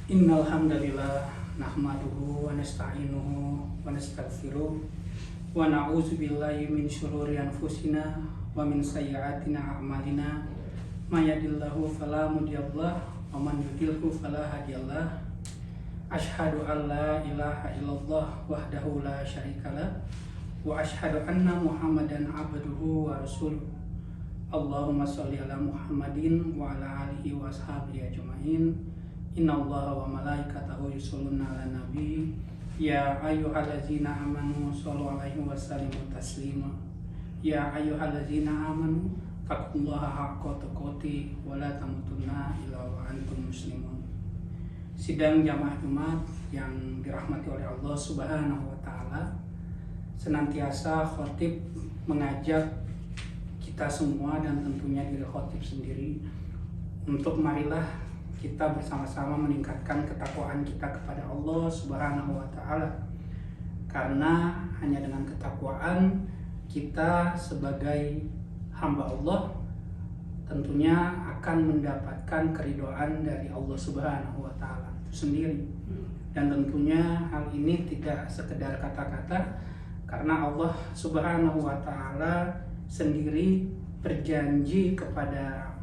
Innal hamdalillah nahmaduhu wa nasta'inuhu wa nastaghfiruh wa na'udzu billahi min syururi anfusina wa min sayyiati a'malina may yahdihillahu fala mudhillalah wa man yudhlilhu fala hadiyalah. Asyhadu an la ilaha illallah wahdahu la syarikalah wa asyhadu anna Muhammadan abduhu wa rasuluh. Allahumma sholli ala Muhammadin wa ala alihi wa ashabihi ajmain. Innallaha wa malaikatahu yusholluna 'alan nabi ya ayyuhallazina amanu shollu 'alaihi wa sallimu taslima. Ya ayyuhallazina amanu taqullaha haqqa tuqatih wa la tamutunna illa wa antum muslimun. Sidang jamaah Jumat yang dirahmati oleh Allah Subhanahu wa taala, senantiasa khotib mengajak kita semua dan tentunya diri khotib sendiri untuk marilah kita bersama-sama meningkatkan ketakwaan kita kepada Allah Subhanahu wa taala. Karena hanya dengan ketakwaan kita sebagai hamba Allah tentunya akan mendapatkan keridhaan dari Allah Subhanahu wa taala itu sendiri. Dan tentunya hal ini tidak sekedar kata-kata, karena Allah Subhanahu wa taala sendiri berjanji kepada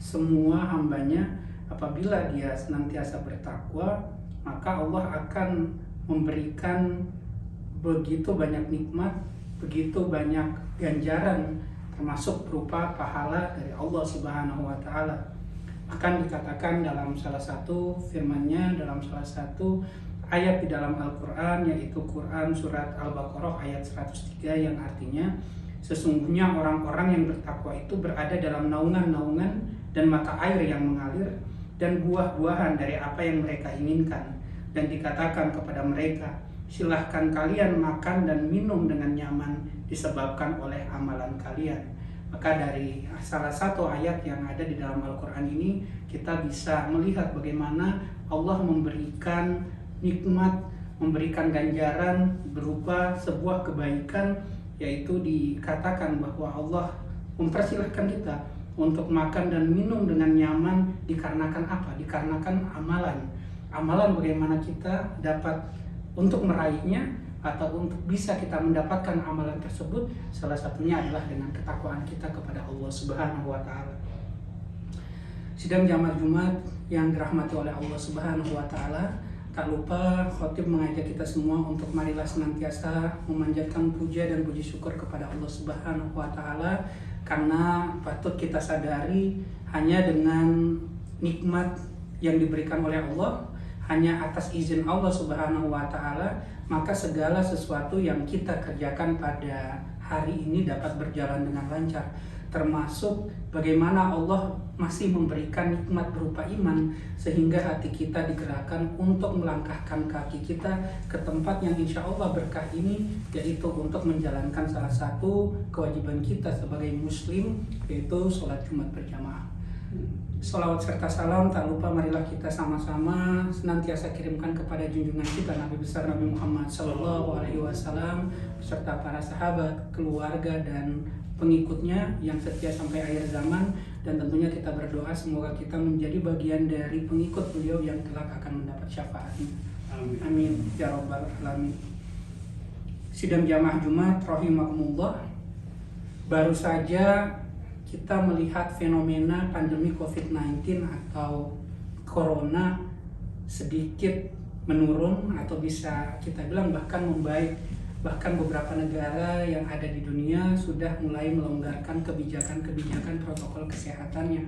semua hambanya, apabila dia senantiasa bertakwa, maka Allah akan memberikan begitu banyak nikmat, begitu banyak ganjaran, termasuk berupa pahala dari Allah Subhanahu wa taala. Bahkan dikatakan dalam salah satu firman-Nya, dalam salah satu ayat di dalam Al-Qur'an, yaitu Quran surat Al-Baqarah ayat 103, yang artinya sesungguhnya orang-orang yang bertakwa itu berada dalam naungan-naungan dan mata air yang mengalir dan buah-buahan dari apa yang mereka inginkan. Dan dikatakan kepada mereka, silahkan kalian makan dan minum dengan nyaman disebabkan oleh amalan kalian. Maka dari salah satu ayat yang ada di dalam Al-Quran ini, kita bisa melihat bagaimana Allah memberikan nikmat, memberikan ganjaran berupa sebuah kebaikan, yaitu dikatakan bahwa Allah mempersilahkan kita untuk makan dan minum dengan nyaman dikarenakan apa? Dikarenakan amalan. Amalan bagaimana kita dapat untuk meraihnya atau untuk bisa kita mendapatkan amalan tersebut, salah satunya adalah dengan ketakwaan kita kepada Allah Subhanahu wa taala. Sidang jamaah Jumat yang dirahmati oleh Allah Subhanahu wa taala, tak lupa khotib mengajak kita semua untuk marilah senantiasa memanjatkan puja dan puji syukur kepada Allah Subhanahu wa taala, karena patut kita sadari hanya dengan nikmat yang diberikan oleh Allah, hanya atas izin Allah Subhanahu wa taala, maka segala sesuatu yang kita kerjakan pada hari ini dapat berjalan dengan lancar. Termasuk bagaimana Allah masih memberikan nikmat berupa iman, sehingga hati kita digerakkan untuk melangkahkan kaki kita ke tempat yang insya Allah berkah ini, yaitu untuk menjalankan salah satu kewajiban kita sebagai muslim, yaitu sholat Jumat berjamaah. Sholawat serta salam tak lupa marilah kita sama-sama senantiasa kirimkan kepada junjungan kita Nabi besar Nabi Muhammad SAW beserta para sahabat, keluarga dan pengikutnya yang setia sampai akhir zaman. Dan tentunya kita berdoa semoga kita menjadi bagian dari pengikut beliau yang kelak akan mendapat syafaatnya. Amin. Amin ya rabbal alamin. Sidang jamaah Jumat rahimakumullah, baru saja kita melihat fenomena pandemi COVID-19 atau Corona sedikit menurun, atau bisa kita bilang bahkan membaik. Bahkan beberapa negara yang ada di dunia sudah mulai melonggarkan kebijakan-kebijakan protokol kesehatannya,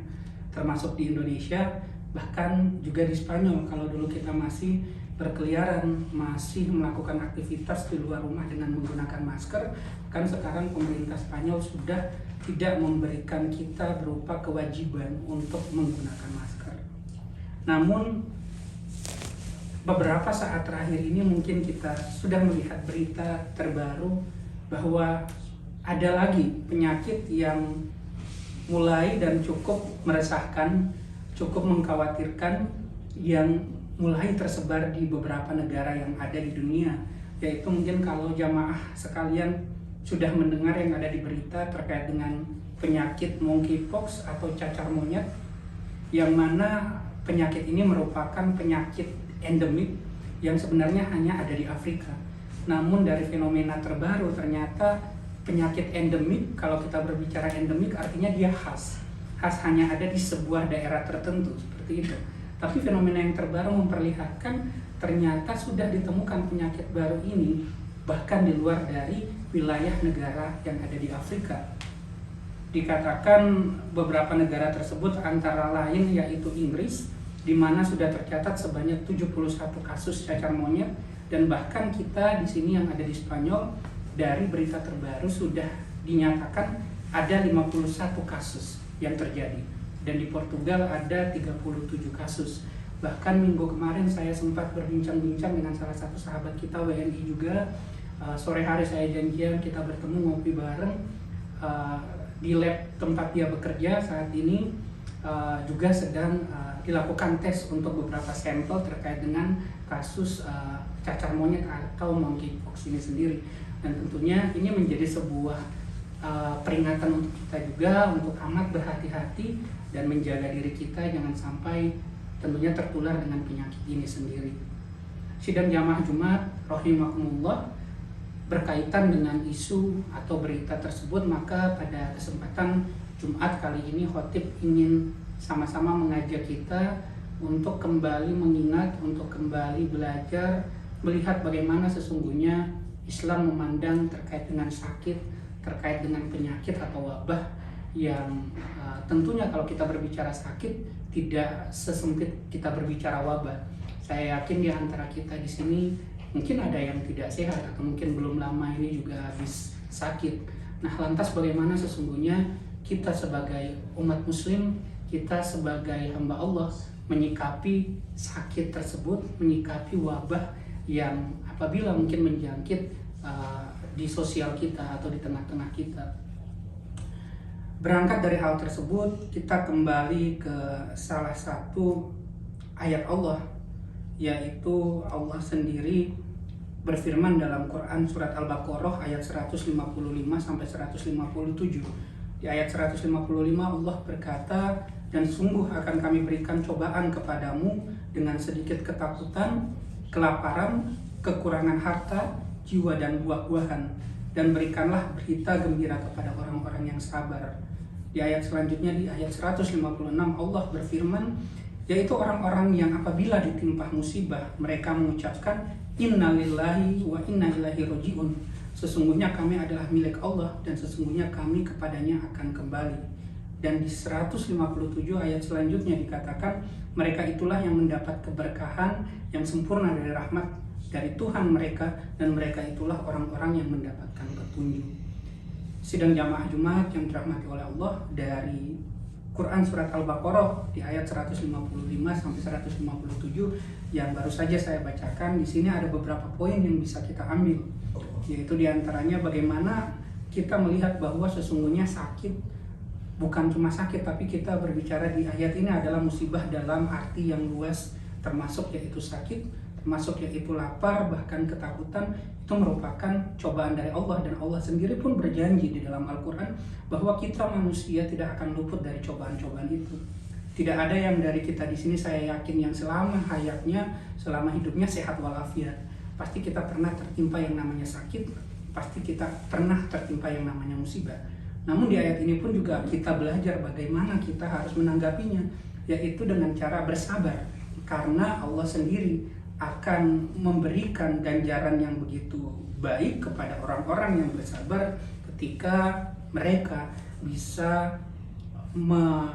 termasuk di Indonesia, bahkan juga di Spanyol. Kalau dulu kita masih berkeliaran, masih melakukan aktivitas di luar rumah dengan menggunakan masker, kan sekarang pemerintah Spanyol sudah tidak memberikan kita berupa kewajiban untuk menggunakan masker. Namun beberapa saat terakhir ini mungkin kita sudah melihat berita terbaru bahwa ada lagi penyakit yang mulai dan cukup meresahkan, cukup mengkhawatirkan, yang mulai tersebar di beberapa negara yang ada di dunia. Yaitu mungkin kalau jamaah sekalian sudah mendengar yang ada di berita terkait dengan penyakit monkeypox atau cacar monyet, yang mana penyakit ini merupakan penyakit endemik yang sebenarnya hanya ada di Afrika. Namun dari fenomena terbaru ternyata penyakit endemik, kalau kita berbicara endemik artinya dia khas hanya ada di sebuah daerah tertentu, seperti itu. Tapi fenomena yang terbaru memperlihatkan ternyata sudah ditemukan penyakit baru ini bahkan di luar dari wilayah negara yang ada di Afrika. Dikatakan beberapa negara tersebut antara lain yaitu Inggris, di mana sudah tercatat sebanyak 71 kasus cacar monyet, dan bahkan kita di sini yang ada di Spanyol dari berita terbaru sudah dinyatakan ada 51 kasus yang terjadi, dan di Portugal ada 37 kasus. Bahkan minggu kemarin saya sempat berbincang-bincang dengan salah satu sahabat kita WNI juga. Sore hari saya janjian kita bertemu ngopi bareng di lab tempat dia bekerja saat ini. Juga sedang dilakukan tes untuk beberapa sampel terkait dengan kasus cacar monyet atau monkeypox ini sendiri. Dan tentunya ini menjadi sebuah peringatan untuk kita juga untuk amat berhati-hati dan menjaga diri kita jangan sampai tentunya tertular dengan penyakit ini sendiri. Sidang jamaah Jumat rahimakumullah, berkaitan dengan isu atau berita tersebut, maka pada kesempatan Jumat kali ini khotib ingin sama-sama mengajak kita untuk kembali mengingat, untuk kembali belajar, melihat bagaimana sesungguhnya Islam memandang terkait dengan sakit, terkait dengan penyakit atau wabah yang tentunya kalau kita berbicara sakit tidak sesempit kita berbicara wabah. Saya yakin di antara kita di sini mungkin ada yang tidak sehat atau mungkin belum lama ini juga habis sakit. Nah, lantas bagaimana sesungguhnya kita sebagai umat muslim, kita sebagai hamba Allah menyikapi sakit tersebut, menyikapi wabah yang apabila mungkin menjangkit di sosial kita atau di tengah-tengah kita. Berangkat dari hal tersebut, kita kembali ke salah satu ayat Allah, yaitu Allah sendiri berfirman dalam Quran surat Al-Baqarah ayat 155 sampai 157. Di ayat 155 Allah berkata, "Dan sungguh akan kami berikan cobaan kepadamu dengan sedikit ketakutan, kelaparan, kekurangan harta, jiwa dan buah-buahan, dan berikanlah berita gembira kepada orang-orang yang sabar." Di ayat selanjutnya, di ayat 156 Allah berfirman, yaitu orang-orang yang apabila ditimpa musibah mereka mengucapkan innalillahi wa inna ilaihi rajiun, sesungguhnya kami adalah milik Allah dan sesungguhnya kami kepadanya akan kembali. Dan di 157 ayat selanjutnya dikatakan, mereka itulah yang mendapat keberkahan yang sempurna dari rahmat dari Tuhan mereka, dan mereka itulah orang-orang yang mendapatkan petunjuk. Sidang jamaah Jumat yang dirahmati oleh Allah, dari Quran surat Al-Baqarah di ayat 155 sampai 157 yang baru saja saya bacakan, di sini ada beberapa poin yang bisa kita ambil, yaitu diantaranya bagaimana kita melihat bahwa sesungguhnya sakit bukan cuma sakit, tapi kita berbicara di ayat ini adalah musibah dalam arti yang luas, termasuk yaitu sakit, termasuk yaitu lapar, bahkan ketakutan. Itu merupakan cobaan dari Allah, dan Allah sendiri pun berjanji di dalam Al-Quran bahwa kita manusia tidak akan luput dari cobaan-cobaan itu. Tidak ada yang dari kita di sini, saya yakin, yang selama hayatnya, selama hidupnya sehat walafiat. Pasti kita pernah tertimpa yang namanya sakit, pasti kita pernah tertimpa yang namanya musibah. Namun di ayat ini pun juga kita belajar bagaimana kita harus menanggapinya, yaitu dengan cara bersabar, karena Allah sendiri akan memberikan ganjaran yang begitu baik kepada orang-orang yang bersabar ketika mereka bisa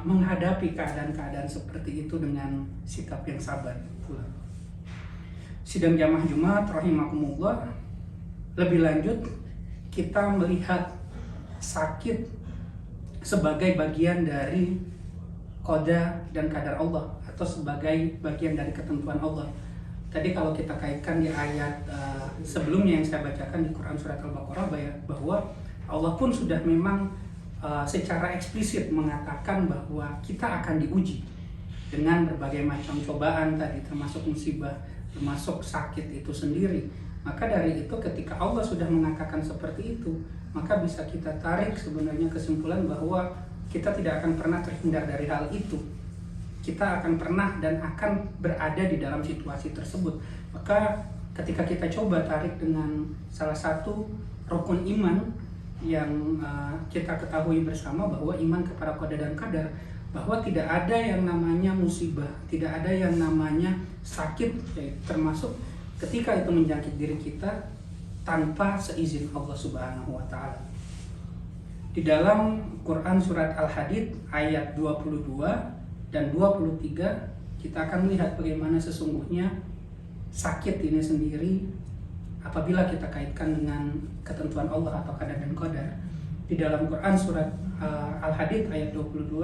menghadapi keadaan-keadaan seperti itu dengan sikap yang sabar pula. Sidang jamaah Jumat rahimakumullah, lebih lanjut kita melihat sakit sebagai bagian dari qada dan qadar Allah, atau sebagai bagian dari ketentuan Allah. Tadi kalau kita kaitkan di ayat sebelumnya yang saya bacakan di Quran surat Al-Baqarah, bahwa Allah pun sudah memang secara eksplisit mengatakan bahwa kita akan diuji dengan berbagai macam cobaan tadi, termasuk musibah, termasuk sakit itu sendiri. Maka dari itu ketika Allah sudah mengatakan seperti itu, maka bisa kita tarik sebenarnya kesimpulan bahwa kita tidak akan pernah terhindar dari hal itu. kita akan pernah dan akan berada di dalam situasi tersebut. Maka ketika kita coba tarik dengan salah satu rukun iman yang kita ketahui bersama, bahwa iman kepada qada dan qadar, bahwa tidak ada yang namanya musibah, tidak ada yang namanya sakit, termasuk ketika itu menjangkit diri kita tanpa seizin Allah Subhanahu wa Ta'ala. Di dalam Quran surat Al-Hadid ayat 22 dan 23, kita akan melihat bagaimana sesungguhnya sakit ini sendiri apabila kita kaitkan dengan ketentuan Allah atau qada dan qadar. Di dalam Quran surat Al-Hadid ayat 22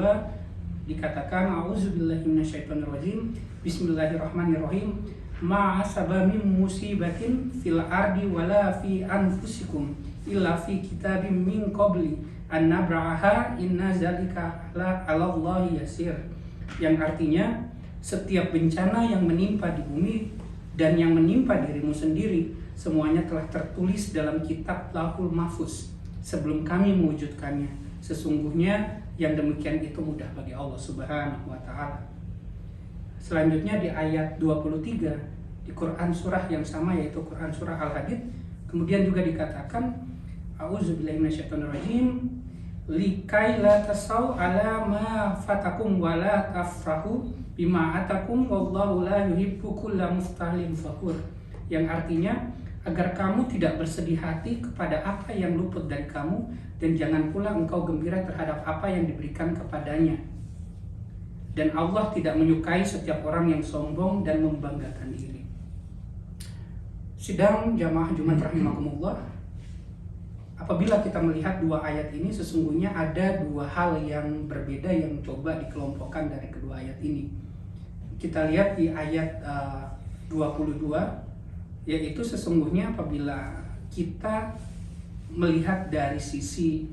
dikatakan, a'udzubillahi minasyaitonirrajim, bismillahirrahmanirrahim, ma asaba min musibatin fil ardi wala fi anfusikum illa fi kitabim min qabli an nabra'aha inna zalika 'ala Allahi yasir. Yang artinya, setiap bencana yang menimpa di bumi dan yang menimpa dirimu sendiri, semuanya telah tertulis dalam kitab Lauhul Mahfuz sebelum kami mewujudkannya. Sesungguhnya yang demikian itu mudah bagi Allah Subhanahu wa Ta'ala. Selanjutnya di ayat 23 di Quran surah yang sama, yaitu Quran surah Al-Hadid, kemudian juga dikatakan, a'udzubillahi minasyaitonirrajim, likai la tasau ala ma fatakum wa la tafrahu bima atakum wallahu la yuhibbu kulla muftalin fakhur. Yang artinya, agar kamu tidak bersedih hati kepada apa yang luput dari kamu, dan jangan pula engkau gembira terhadap apa yang diberikan kepadanya. Dan Allah tidak menyukai setiap orang yang sombong dan membanggakan diri. Sidang jamaah Jumat rahimakumullah, apabila kita melihat dua ayat ini, sesungguhnya ada dua hal yang berbeda yang coba dikelompokkan dari kedua ayat ini. Kita lihat di ayat 22, yaitu sesungguhnya apabila kita melihat dari sisi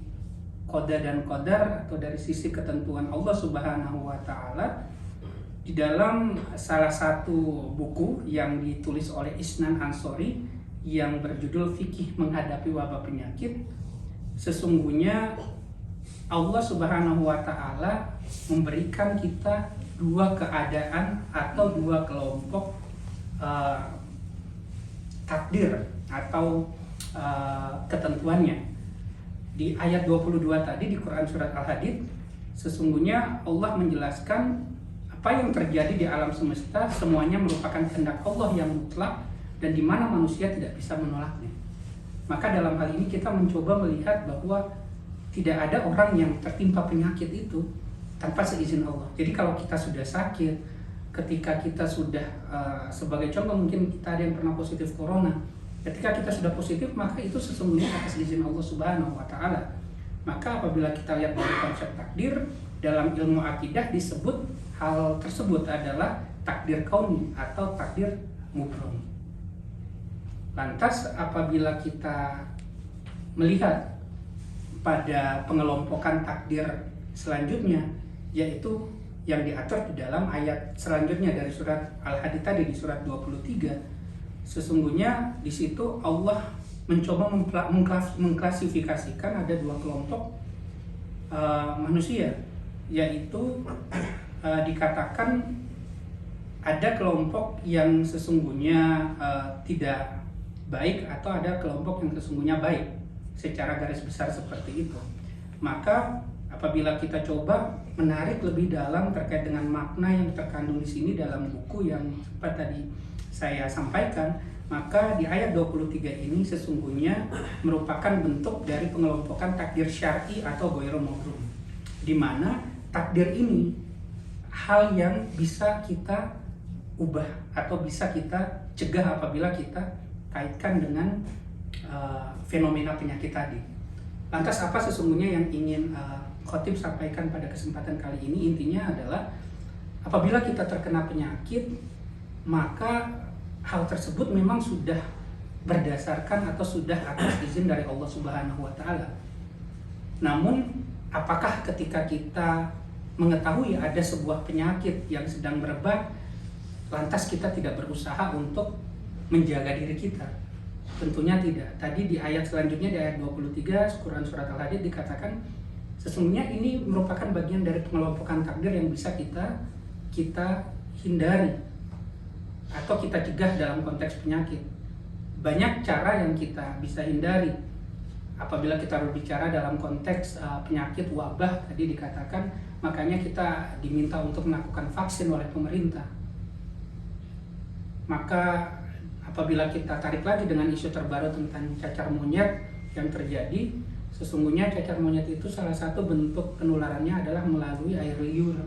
qada dan qadar atau dari sisi ketentuan Allah Subhanahu wa Ta'ala, di dalam salah satu buku yang ditulis oleh Isnan Ansori yang berjudul Fikih Menghadapi Wabah Penyakit, sesungguhnya Allah Subhanahu wa Ta'ala memberikan kita dua keadaan atau dua kelompok takdir atau ketentuannya. Di ayat 22 tadi di Quran surat Al-Hadid, sesungguhnya Allah menjelaskan apa yang terjadi di alam semesta semuanya merupakan kehendak Allah yang mutlak dan di mana manusia tidak bisa menolaknya. Maka dalam hal ini kita mencoba melihat bahwa tidak ada orang yang tertimpa penyakit itu tanpa seizin Allah. Jadi kalau kita sudah sakit, ketika kita sudah sebagai contoh mungkin kita ada yang pernah positif corona, ketika kita sudah positif, maka itu sesungguhnya atas izin Allah Subhanahu wa Ta'ala. Maka apabila kita lihat dari konsep takdir, dalam ilmu akidah disebut hal tersebut adalah takdir kauni atau takdir mubrom. Lantas apabila kita melihat pada pengelompokan takdir selanjutnya, yaitu yang diatur di dalam ayat selanjutnya dari surat Al-Hadid tadi di surat 23, sesungguhnya di situ Allah mencoba mengklasifikasikan ada dua kelompok manusia, yaitu dikatakan ada kelompok yang sesungguhnya tidak baik atau ada kelompok yang sesungguhnya baik, secara garis besar seperti itu. Maka apabila kita coba menarik lebih dalam terkait dengan makna yang terkandung di sini dalam buku yang sempat tadi saya sampaikan, maka di ayat 23 ini sesungguhnya merupakan bentuk dari pengelompokan takdir syar'i atau ghairu mabrum, di mana takdir ini hal yang bisa kita ubah atau bisa kita cegah apabila kita kaitkan dengan fenomena penyakit tadi. Lantas apa sesungguhnya yang ingin khotib sampaikan pada kesempatan kali ini? Intinya adalah apabila kita terkena penyakit, maka hal tersebut memang sudah berdasarkan atau sudah atas izin dari Allah Subhanahu wa Ta'ala. Namun apakah ketika kita mengetahui ada sebuah penyakit yang sedang merebak, lantas kita tidak berusaha untuk menjaga diri kita? Tentunya tidak. Tadi di ayat selanjutnya, di ayat 23 Quran surat Al-Hadid dikatakan sesungguhnya ini merupakan bagian dari pengelompokan takdir yang bisa kita kita hindari atau kita cegah dalam konteks penyakit. Banyak cara yang kita bisa hindari. Apabila kita berbicara dalam konteks penyakit wabah tadi dikatakan, makanya kita diminta untuk melakukan vaksin oleh pemerintah. Maka apabila kita tarik lagi dengan isu terbaru tentang cacar monyet yang terjadi, sesungguhnya cacar monyet itu salah satu bentuk penularannya adalah melalui air liur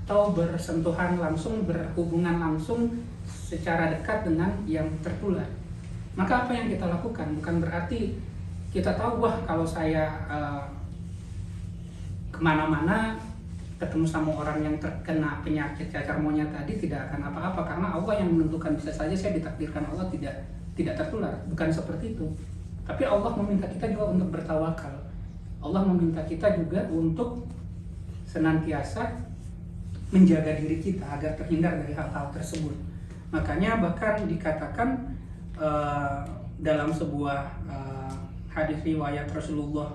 atau bersentuhan langsung, berhubungan langsung secara dekat dengan yang tertular. Maka apa yang kita lakukan? Bukan berarti kita tahu, wah kalau saya kemana-mana ketemu sama orang yang terkena penyakit cacar monyet tadi tidak akan apa-apa, karena Allah yang menentukan. Bisa saja saya ditakdirkan Allah tidak tertular. Bukan seperti itu. Tapi Allah meminta kita juga untuk bertawakal. Allah meminta kita juga untuk senantiasa menjaga diri kita agar terhindar dari hal-hal tersebut. Makanya bahkan dikatakan dalam sebuah hadis riwayat Rasulullah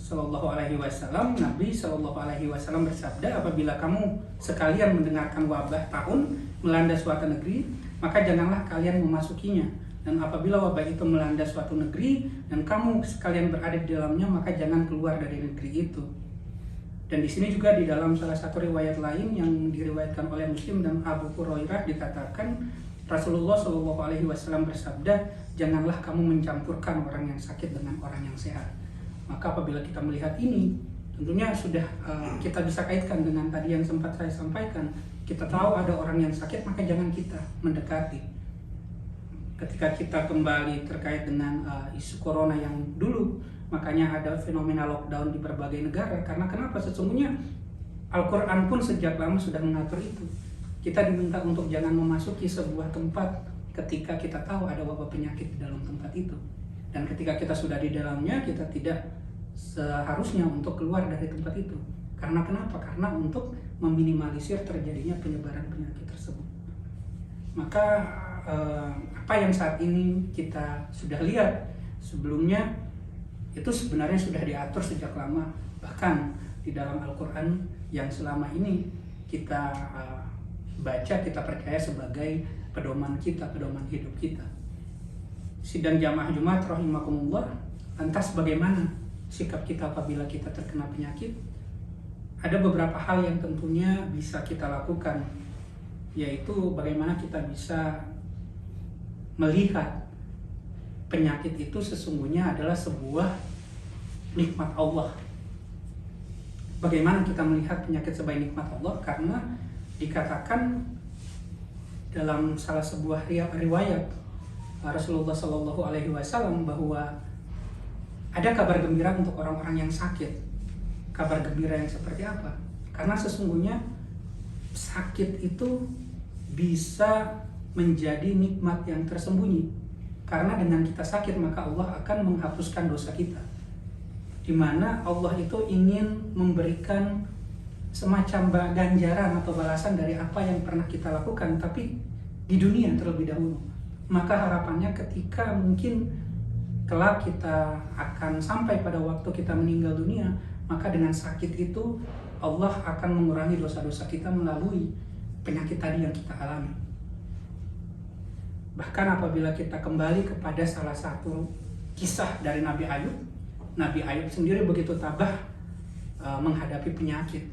Shallallahu Alaihi Wasallam, Nabi Shallallahu Alaihi Wasallam bersabda, apabila kamu sekalian mendengarkan wabah tahun melanda suatu negeri, maka janganlah kalian memasukinya. Dan apabila wabah itu melanda suatu negeri dan kamu sekalian berada di dalamnya, maka jangan keluar dari negeri itu. Dan di sini juga di dalam salah satu riwayat lain yang diriwayatkan oleh Muslim dan Abu Hurairah dikatakan, Rasulullah Shallallahu Alaihi Wasallam bersabda, janganlah kamu mencampurkan orang yang sakit dengan orang yang sehat. Maka apabila kita melihat ini, tentunya sudah kita bisa kaitkan dengan tadi yang sempat saya sampaikan. Kita tahu ada orang yang sakit, maka jangan kita mendekati. Ketika kita kembali terkait dengan isu corona yang dulu, makanya ada fenomena lockdown di berbagai negara. Karena kenapa? Sesungguhnya Al-Quran pun sejak lama sudah mengatur itu. Kita diminta untuk jangan memasuki sebuah tempat ketika kita tahu ada wabah penyakit di dalam tempat itu. Dan ketika kita sudah di dalamnya, kita tidak seharusnya untuk keluar dari tempat itu. Karena kenapa? Karena untuk meminimalisir terjadinya penyebaran penyakit tersebut. Maka apa yang saat ini kita sudah lihat sebelumnya itu sebenarnya sudah diatur sejak lama. Bahkan di dalam Al-Quran yang selama ini kita baca, kita percaya sebagai pedoman kita, pedoman hidup kita. Sidang jamaah Jumat rahimakumullah, lantas bagaimana sikap kita apabila kita terkena penyakit? Ada beberapa hal yang tentunya bisa kita lakukan, yaitu bagaimana kita bisa melihat penyakit itu sesungguhnya adalah sebuah nikmat Allah. Bagaimana kita melihat penyakit sebagai nikmat Allah? Karena dikatakan dalam salah sebuah riwayat Rasulullah Shallallahu Alaihi Wasallam bahwa ada kabar gembira untuk orang-orang yang sakit. Kabar gembira yang seperti apa? Karena sesungguhnya sakit itu bisa menjadi nikmat yang tersembunyi. Karena dengan kita sakit maka Allah akan menghapuskan dosa kita. Di mana Allah itu ingin memberikan semacam ganjaran atau balasan dari apa yang pernah kita lakukan, tapi di dunia terlebih dahulu. Maka harapannya ketika mungkin kelak kita akan sampai pada waktu kita meninggal dunia, maka dengan sakit itu Allah akan mengurangi dosa-dosa kita melalui penyakit tadi yang kita alami. Bahkan apabila kita kembali kepada salah satu kisah dari Nabi Ayub, Nabi Ayub sendiri begitu tabah menghadapi penyakit.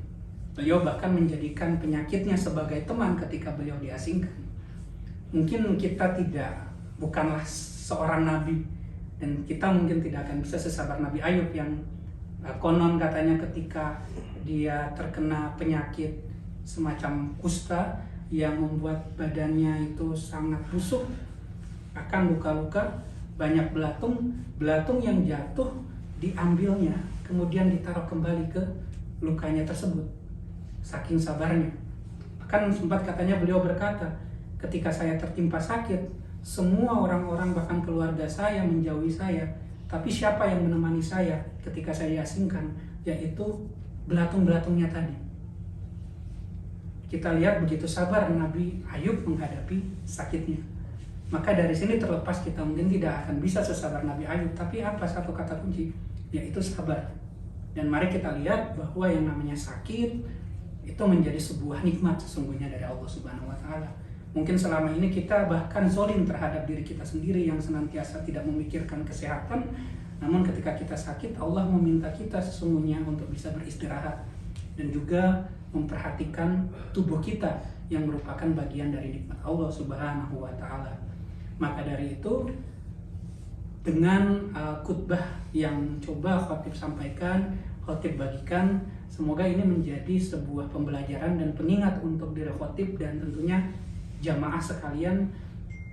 Beliau bahkan menjadikan penyakitnya sebagai teman ketika beliau diasingkan. Mungkin kita bukanlah seorang nabi, dan kita mungkin tidak akan bisa sesabar Nabi Ayub yang konon katanya ketika dia terkena penyakit semacam kusta yang membuat badannya itu sangat busuk, akan luka-luka, banyak belatung yang jatuh diambilnya, kemudian ditaruh kembali ke lukanya tersebut. Saking sabarnya. Bahkan sempat katanya beliau berkata, ketika saya tertimpa sakit, semua orang-orang bahkan keluarga saya menjauhi saya, tapi siapa yang menemani saya ketika saya diasingkan? Yaitu belatung-belatungnya tadi. Kita lihat begitu sabar Nabi Ayub menghadapi sakitnya. Maka dari sini terlepas kita mungkin tidak akan bisa sesabar Nabi Ayub, tapi apa satu kata kunci? Yaitu sabar. Dan mari kita lihat bahwa yang namanya sakit itu menjadi sebuah nikmat sesungguhnya dari Allah Subhanahu wa taala. Mungkin selama ini kita bahkan zalim terhadap diri kita sendiri yang senantiasa tidak memikirkan kesehatan, namun ketika kita sakit Allah meminta kita sesungguhnya untuk bisa beristirahat dan juga memperhatikan tubuh kita yang merupakan bagian dari nikmat Allah Subhanahu wa taala. Maka dari itu dengan khutbah yang coba khotib sampaikan, khotib bagikan, semoga ini menjadi sebuah pembelajaran dan pengingat untuk diri khotib dan tentunya jamaah sekalian,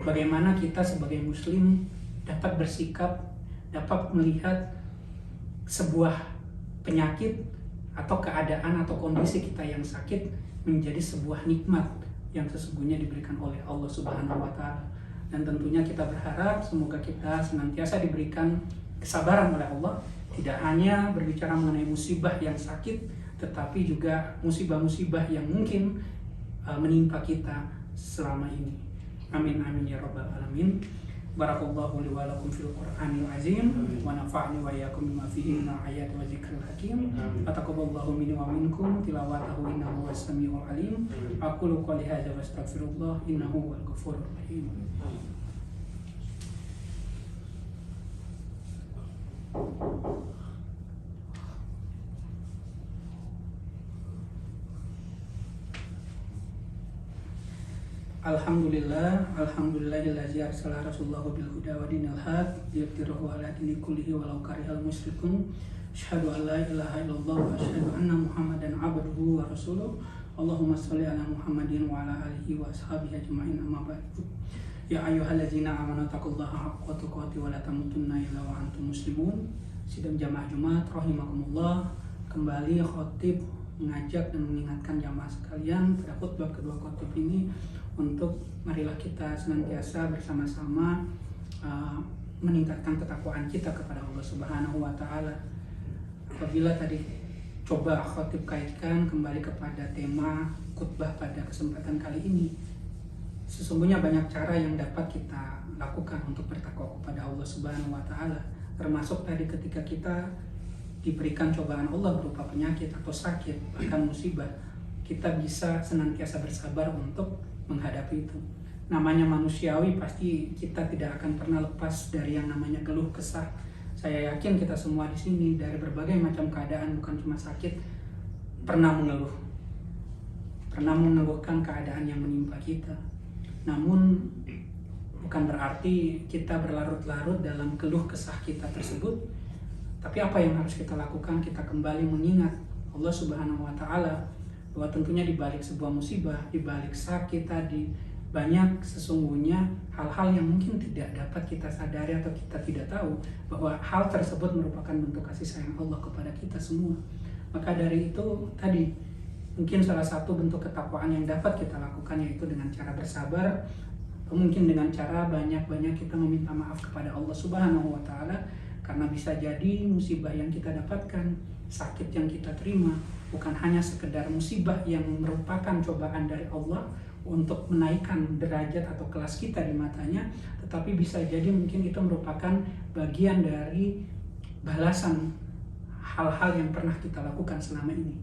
bagaimana kita sebagai muslim dapat bersikap, dapat melihat sebuah penyakit atau keadaan atau kondisi kita yang sakit menjadi sebuah nikmat yang sesungguhnya diberikan oleh Allah Subhanahu wa taala. Dan tentunya kita berharap semoga kita senantiasa diberikan kesabaran oleh Allah, tidak hanya berbicara mengenai musibah yang sakit, tetapi juga musibah-musibah yang mungkin menimpa kita selama ini. Amin amin ya rabbal alamin. Barakallahu li wa lakum fil Qur'anil azim wa nafa'ni wa iyyakum bima fihi min ayati wa dzikril hakim. Taqabbalallahu minni wa minkum tilawatahu innahu was samiul alim. Aqulu qouli hadza wa astaghfirullah innahu huwal ghafurur rahim. Alhamdulillahillazi arsala rasulahu bil huda wa dinil haq liyudhhirahu ala dini kullihi walau karihal musyrikun. Asyhadu an la ilaha illallah wa asyhadu anna Muhammadan abduhu wa rasuluh. Allahumma shalli ala Muhammadin wa ala alihi wa ashabihi ajma'in, amma ba'du. Ya ayyuhallazina amanu taqullaha haqqa tuqatih wa la tamutunna illa wa antum muslimun. Sidang jamaah Jumat rahimakumullah, kembali khotib mengajak dan mengingatkan jamaah sekalian pada khutbah kedua khotib ini untuk marilah kita senantiasa bersama-sama meningkatkan ketakwaan kita kepada Allah Subhanahu wa taala. Apabila tadi coba khotib kaitkan kembali kepada tema khutbah pada kesempatan kali ini, sesungguhnya banyak cara yang dapat kita lakukan untuk bertakwa kepada Allah Subhanahu wa taala, termasuk tadi ketika kita diberikan cobaan Allah berupa penyakit atau sakit, bahkan musibah, kita bisa senantiasa bersabar untuk menghadapi itu. Namanya manusiawi, pasti kita tidak akan pernah lepas dari yang namanya keluh kesah. Saya yakin kita semua di sini dari berbagai macam keadaan, bukan cuma sakit, pernah mengeluhkan keadaan yang menimpa kita. Namun bukan berarti kita berlarut-larut dalam keluh kesah kita tersebut. Tapi apa yang harus kita lakukan? Kita kembali mengingat Allah Subhanahu wa taala bahwa tentunya di balik sebuah musibah, di balik sakit tadi, banyak sesungguhnya hal-hal yang mungkin tidak dapat kita sadari atau kita tidak tahu bahwa hal tersebut merupakan bentuk kasih sayang Allah kepada kita semua. Maka dari itu tadi mungkin salah satu bentuk ketakwaan yang dapat kita lakukan yaitu dengan cara bersabar, atau mungkin dengan cara banyak-banyak kita meminta maaf kepada Allah Subhanahu wa taala, karena bisa jadi musibah yang kita dapatkan, sakit yang kita terima bukan hanya sekedar musibah yang merupakan cobaan dari Allah untuk menaikkan derajat atau kelas kita di matanya, tetapi bisa jadi mungkin itu merupakan bagian dari balasan hal-hal yang pernah kita lakukan selama ini.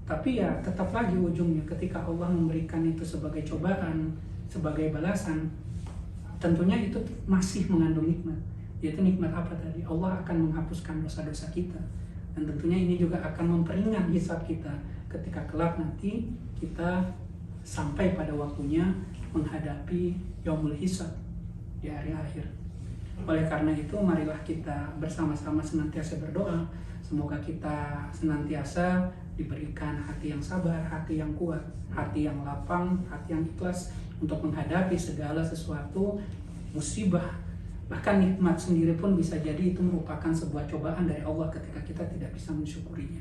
Tapi ya tetap lagi ujungnya ketika Allah memberikan itu sebagai cobaan, sebagai balasan, tentunya itu masih mengandung nikmat. Yaitu nikmat apa tadi? Allah akan menghapuskan dosa-dosa kita. Dan tentunya ini juga akan memperingan hisab kita ketika kelak nanti kita sampai pada waktunya menghadapi yaumul hisab di hari akhir. Oleh karena itu marilah kita bersama-sama senantiasa berdoa, semoga kita senantiasa diberikan hati yang sabar, hati yang kuat, hati yang lapang, hati yang ikhlas untuk menghadapi segala sesuatu musibah. Bahkan nikmat sendiri pun bisa jadi itu merupakan sebuah cobaan dari Allah ketika kita tidak bisa mensyukurinya.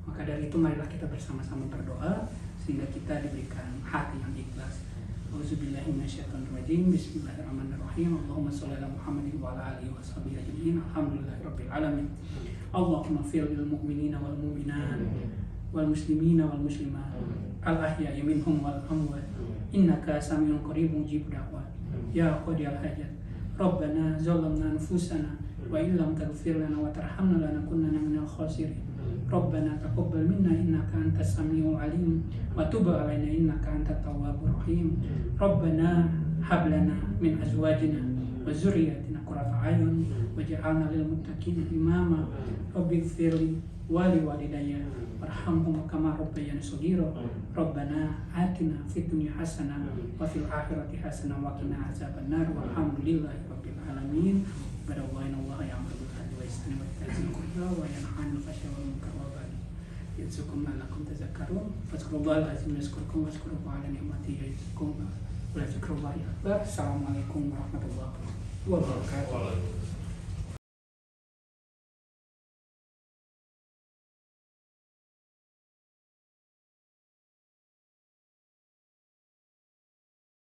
Maka dari itu marilah kita bersama-sama berdoa sehingga kita diberikan hati yang ikhlas. Auzubillahi minasyaitonirrajim. Bismillahirrahmanirrahim. Allahumma shalli ala Muhammadin wa ala alihi washabihi ajmain. Alhamdulillahirabbil alamin. Allahumma fil lil mu'minina wal mu'minat wal muslimina wal muslimat al ahya'i minhum wal amwat. Innaka samiun qaribun mujibud da'wat. Ya qadiyal hajat. Rabbana zalamna anfusana wa illam taghfir lana wa tarhamna lanakunanna minal khasirin. Rabbana taqabbal minna innaka antas samiul alim wa tub alaina innaka antat tawwabur rahim. Rabbana hab lana min azwajina wa dzurriyyatina qurrata a'yun waj'alna lil muttaqina imama. Rabbighfirli wa li walidayya warhamhum kama rabbayani shaghira. Rabbana atina fid dunya hasanah wa fil akhirati hasanah wa qina azabannar. Walhamdulillahi rabbil alamin. Barakallahu ya'muru bil adli wa ihsani wa ita'i dzil qurba wa yanha 'anil fahsya'i wal munkari wal baghi yadzukum la'allakum tadhakkarun. Fadhkurullaha al-'azim yazkurkum washkuruhu 'ala ni'matihi yazidkum wa la dzikrullahi akbar. Assalamualaikum warahmatullahi wabarakatuh.